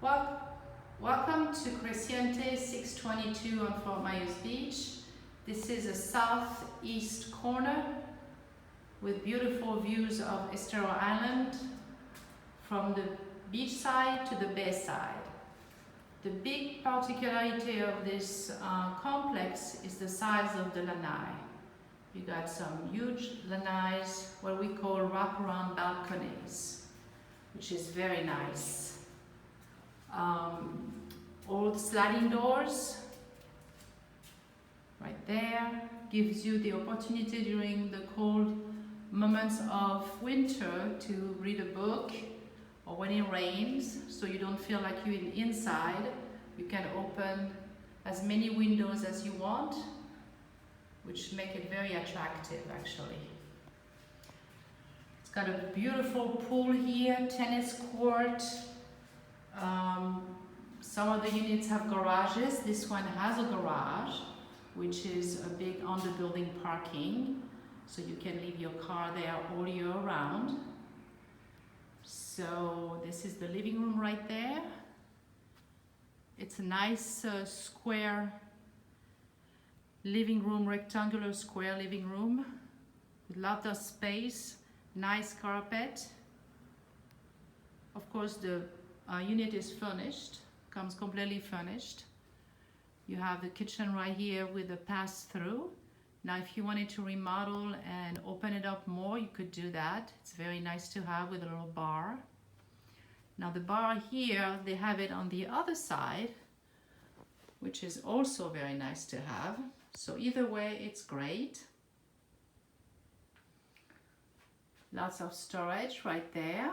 Well, welcome to Creciente 622 on Fort Myers Beach. This is a southeast corner with beautiful views of Estero Island from the beach side to the bay side. The big particularity of this complex is the size of the lanai. You got some huge lanais, what we call wraparound balconies, which is very nice. Old sliding doors right there gives you the opportunity during the cold moments of winter to read a book, or when it rains, so you don't feel like you're inside. You can open as many windows as you want, which make it very attractive actually. It's got a beautiful pool here, tennis court. Some of the units have garages. This one has a garage, which is a big underbuilding parking, so you can leave your car there all year round. So this is the living room right there. It's a nice square living room, rectangular square living room with lots of space, nice carpet. Of course, the unit is furnished, comes completely furnished. You have the kitchen right here with a pass-through. Now if you wanted to remodel and open it up more, you could do that. It's very nice to have with a little bar. Now the bar here, they have it on the other side, which is also very nice to have. So either way, it's great. Lots of storage right there.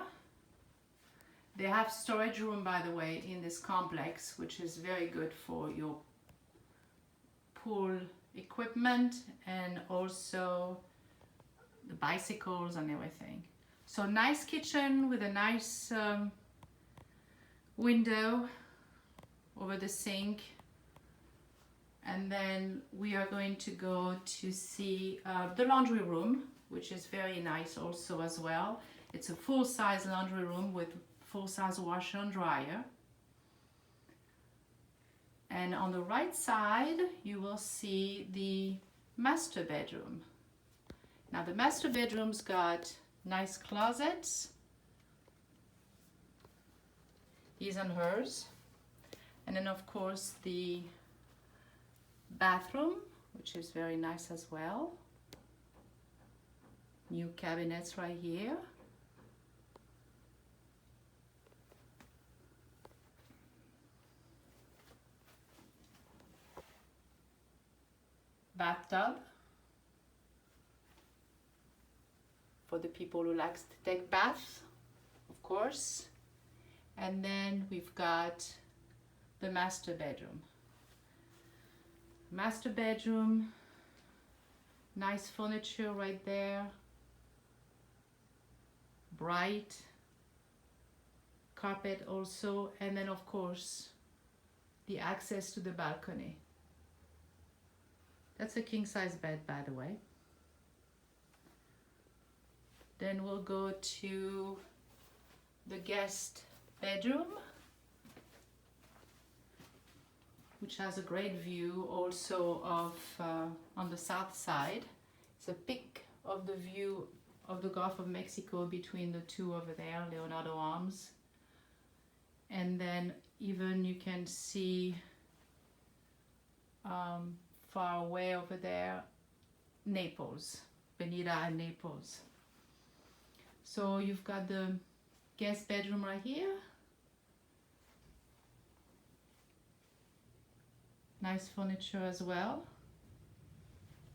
They have storage room, by the way, in this complex, which is very good for your pool equipment and also the bicycles and everything. So nice kitchen with a nice window over the sink. And then we are going to go to see the laundry room, which is very nice also as well. It's a full-size laundry room with full-size washer and dryer. And on the right side, you will see the master bedroom. Now the master bedroom's got nice closets, his and hers. And then of course the bathroom, which is very nice as well. New cabinets right here. Bathtub for the people who likes to take baths, of course. And then we've got the master bedroom. Master bedroom, nice furniture right there, bright carpet also, and then of course the access to the balcony. That's a king-size bed, by the way. Then we'll go to the guest bedroom, which has a great view also of on the south side. It's a pic of the view of the Gulf of Mexico between the two over there, Leonardo Arms. And then even you can see far away over there, Naples, Benita and Naples. So you've got the guest bedroom right here. Nice furniture as well.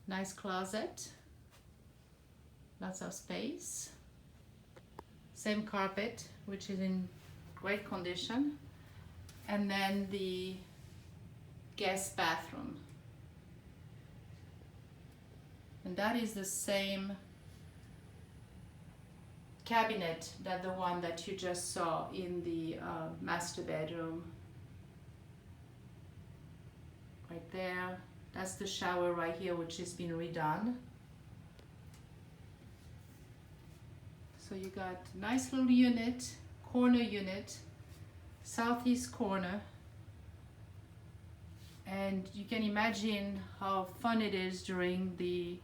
Nice closet. Lots of space. Same carpet, which is in great condition. And then the guest bathroom. And that is the same cabinet that the one that you just saw in the master bedroom. Right there. That's the shower right here, which has been redone. So you got nice little unit, corner unit, southeast corner, and you can imagine how fun it is during the,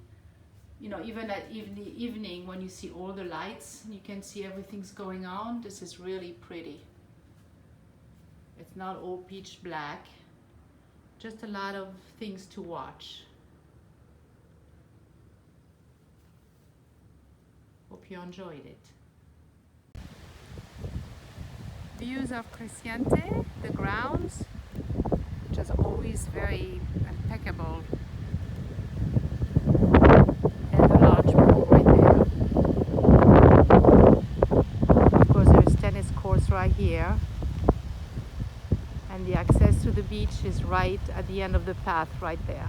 you know, even at evening when you see all the lights, you can see everything's going on. This is really pretty. It's not all pitch black, just a lot of things to watch. Hope you enjoyed it. Views of Creciente, the grounds, which is always very impeccable. And the lodge pool right there. Of course, there's tennis courts right here. And the access to the beach is right at the end of the path right there.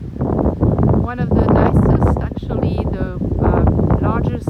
One of the nicest, actually the largest